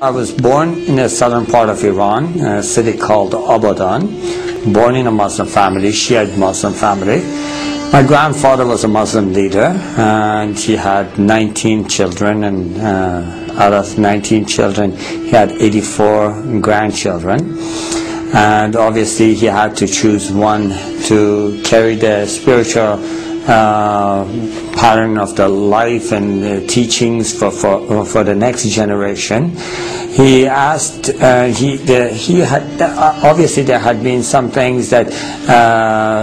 I was born in the southern part of Iran, a city called Abadan. Born in a Muslim family, Shiite Muslim family. My grandfather was a Muslim leader, and he had 19 children, and out of 19 children, he had 84 grandchildren. And obviously he had to choose one to carry the spiritual pattern of the life and the teachings for the next generation. He asked, he had, obviously there had been some things that,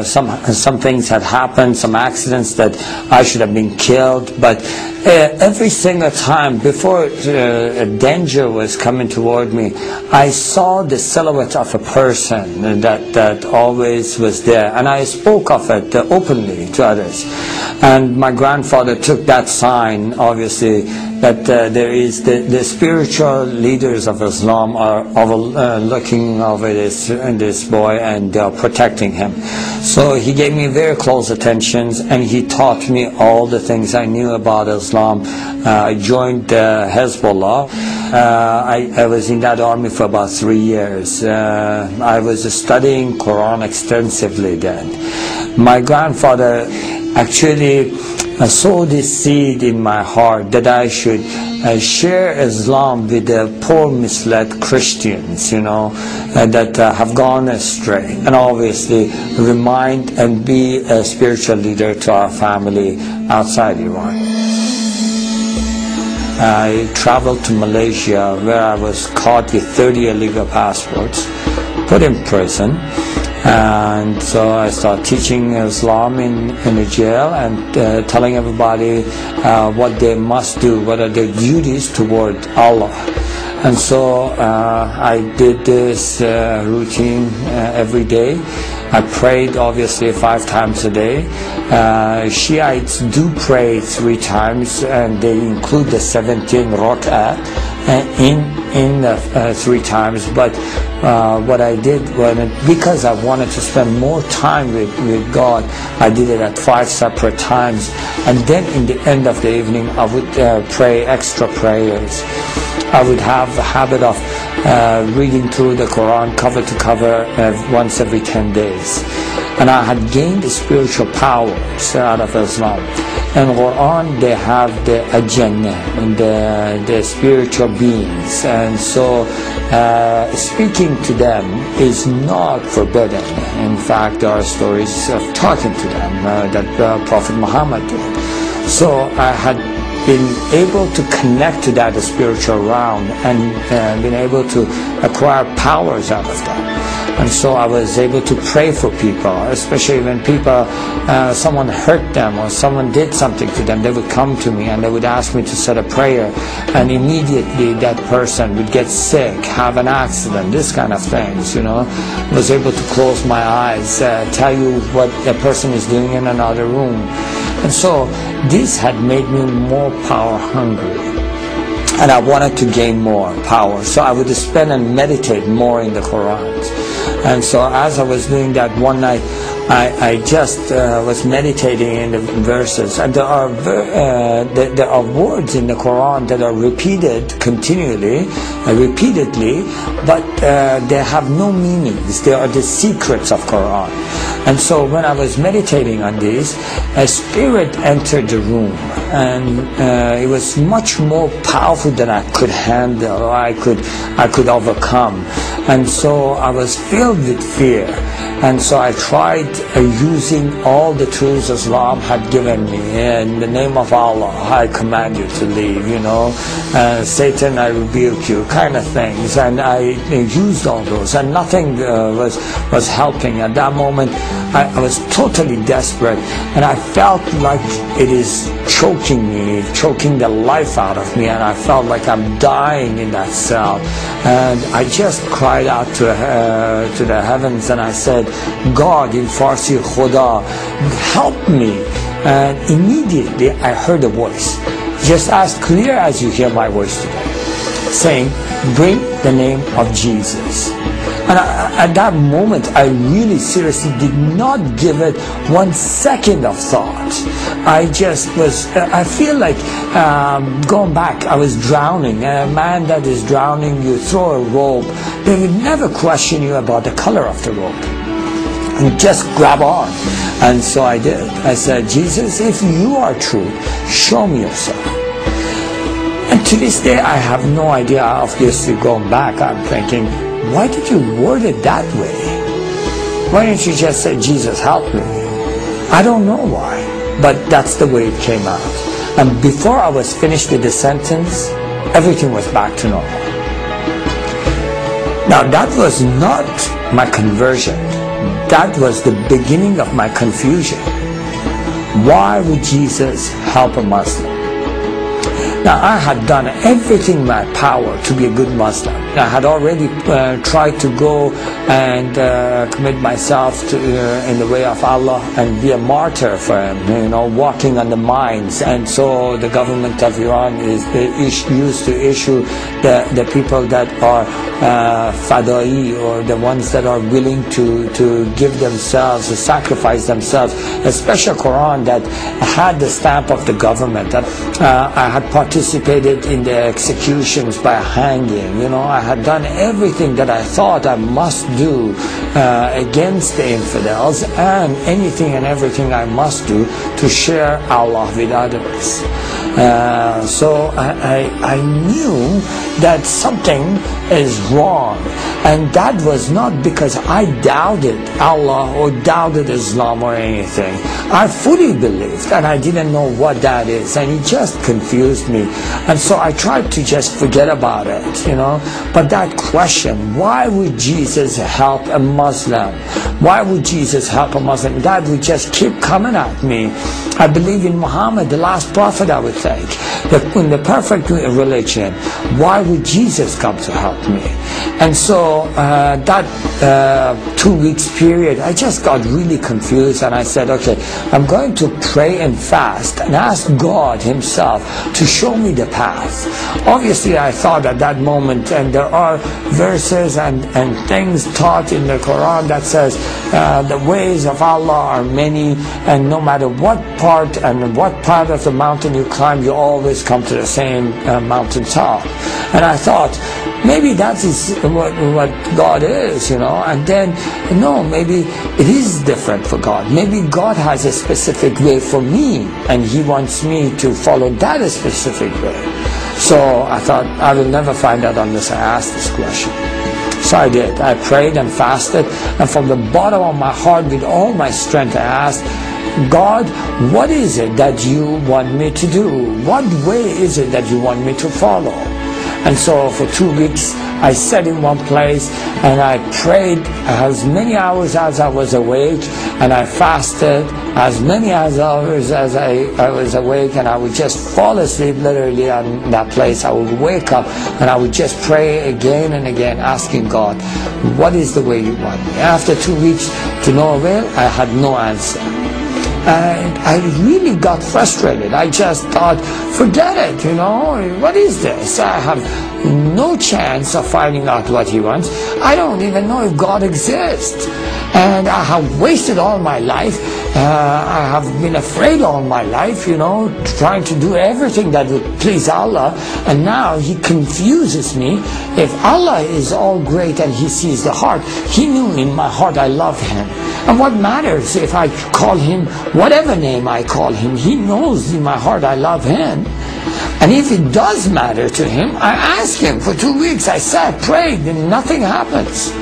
some things had happened, some accidents that I should have been killed, but every single time before a danger was coming toward me, I saw the silhouette of a person that always was there, and I spoke of it openly to others. And my grandfather took that sign, obviously, that there is the spiritual leaders of Islam are looking over this boy, and they are protecting him. So he gave me very close attentions, and he taught me all the things I knew about Islam. I joined Hezbollah. I was in that army for about 3 years. I was studying Quran extensively then. My grandfather actually sowed this seed in my heart that I should share Islam with the poor, misled Christians, you know, that have gone astray, and obviously remind and be a spiritual leader to our family outside Iran. I traveled to Malaysia, where I was caught with 30 illegal passports, put in prison. And so I started teaching Islam in the jail, and telling everybody what they must do, what are their duties toward Allah. And so I did this routine every day. I prayed obviously 5 times a day. Shiites do pray 3 times, and they include the 17 rak'ah in the 3 times. But what I did, because I wanted to spend more time with God, I did it at 5 separate times. And then in the end of the evening, I would pray extra prayers. I would have the habit of reading through the Quran cover to cover once every 10 days. And I had gained the spiritual powers out of Islam. In Quran, they have the Jannah and the spiritual beings, and so speaking to them is not forbidden. In fact, there are stories of talking to them that Prophet Muhammad did. So I had been able to connect to that spiritual realm, and been able to acquire powers out of that. And so I was able to pray for people, especially when people, someone hurt them or someone did something to them. They would come to me and they would ask me to say a prayer, and immediately that person would get sick, have an accident, this kind of things, you know. I was able to close my eyes, tell you what a person is doing in another room. And so this had made me more power hungry, and I wanted to gain more power. So I would spend and meditate more in the Quran. And so as I was doing that one night, I just was meditating in the verses, and there are words in the Quran that are repeated continually, repeatedly, but they have no meanings. They are the secrets of Quran. And so when I was meditating on this, a spirit entered the room, and it was much more powerful than I could handle, or I could overcome. And so I was filled with fear. And so I tried using all the tools Islam had given me. In the name of Allah, I command you to leave, you know. Satan, I rebuke you, kind of things. And I used all those, and nothing was helping. At that moment, I was totally desperate, and I felt like it is choking me, choking the life out of me, and I felt like I'm dying in that cell. And I just cried out to the heavens, and I said, God, in Farsi, Khuda, help me. And immediately I heard a voice, just as clear as you hear my voice today. saying, bring the name of Jesus. And at that moment, I really seriously did not give it 1 second of thought. I just was, I feel like going back, I was drowning. A man that is drowning, you throw a rope, they would never question you about the color of the rope. You just grab on. And so I did. I said, Jesus, if you are true, show me yourself. And to this day, I have no idea. Obviously, going back, I'm thinking, why did you word it that way? Why didn't you just say, Jesus, help me? I don't know why, but that's the way it came out. And before I was finished with the sentence, everything was back to normal. Now, that was not my conversion. That was the beginning of my confusion. Why would Jesus help a Muslim? Now, I had done everything in my power to be a good Muslim. I had already tried to go and commit myself to, in the way of Allah and be a martyr for Him, walking on the mines. And so the government of Iran used to issue the people that are fadai, or the ones that are willing to give themselves, to sacrifice themselves, a special Quran that had the stamp of the government. I had participated in the executions by hanging. I had done everything that I thought I must do against the infidels, and anything and everything I must do to share Allah with others. So I knew that something is wrong, and that was not because I doubted Allah or doubted Islam or anything. I fully believed, and I didn't know what that is, and it just confused me. And so I tried to just forget about it, But that question, why would Jesus help a Muslim? Why would Jesus help a Muslim? That would just keep coming at me. I believe in Muhammad, the last prophet, I would think. In the perfect religion, why would Jesus come to help me? And so that 2 weeks period, I just got really confused, and I said, okay, I'm going to pray and fast and ask God Himself to show me the path. Obviously, I thought at that moment, and there are verses and things taught in the Quran that says the ways of Allah are many, and no matter what part and what part of the mountain you climb, you always come to the same mountain top. And I thought, maybe that is what God is, and then, no, maybe it is different for God. Maybe God has a specific way for me, and He wants me to follow that specific way. So I thought, I will never find out unless I ask this question. So I did. I prayed and fasted, and from the bottom of my heart, with all my strength, I asked, God, what is it that you want me to do? What way is it that you want me to follow? And so for 2 weeks, I sat in one place and I prayed as many hours as I was awake, and I fasted as many hours as I was awake, and I would just fall asleep literally on that place. I would wake up and I would just pray again and again, asking God, what is the way you want me? After 2 weeks, to no avail, I had no answer. And I really got frustrated. I just thought, forget it, what is this? I have no chance of finding out what He wants. I don't even know if God exists. And I have wasted all my life. I have been afraid all my life, trying to do everything that would please Allah. And now He confuses me. If Allah is all great and He sees the heart, He knew in my heart I love Him. And what matters if I call Him whatever name I call Him? He knows in my heart I love Him. And if it does matter to Him, I ask Him. For 2 weeks I sat, prayed, and nothing happens.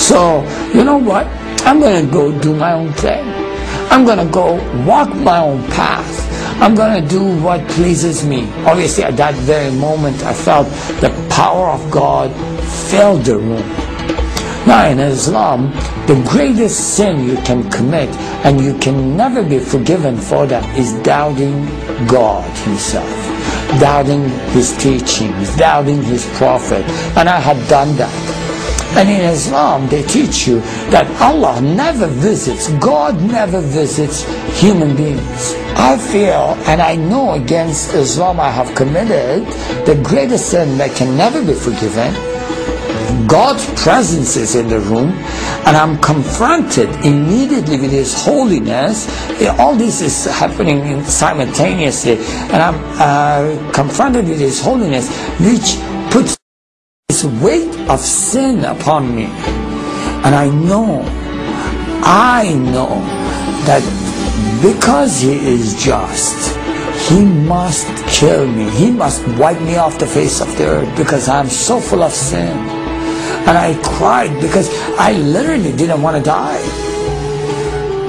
So, you know what? I'm going to go do my own thing. I'm going to go walk my own path. I'm going to do what pleases me. Obviously, at that very moment, I felt the power of God filled the room. Now, in Islam, the greatest sin you can commit, and you can never be forgiven for that, is doubting God Himself, doubting His teachings, doubting His prophet. And I had done that. And in Islam, they teach you that Allah never visits, God never visits human beings. I feel and I know against Islam I have committed the greatest sin that can never be forgiven. God's presence is in the room, and I'm confronted immediately with His holiness. All this is happening simultaneously, and I'm confronted with His holiness, which puts this weight of sin upon me. And I know that because He is just, He must kill me. He must wipe me off the face of the earth because I'm so full of sin. And I cried because I literally didn't want to die.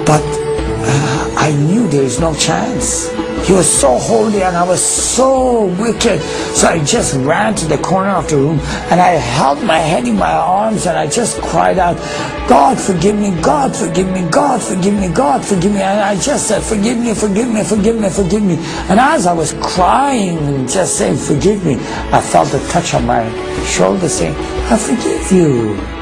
But I knew there is no chance. He was so holy and I was so wicked. So I just ran to the corner of the room and I held my head in my arms and I just cried out, God forgive me, God forgive me, God forgive me, God forgive me. And I just said, forgive me, forgive me, forgive me, forgive me. And as I was crying and just saying, forgive me, I felt a touch on my shoulder saying, I forgive you.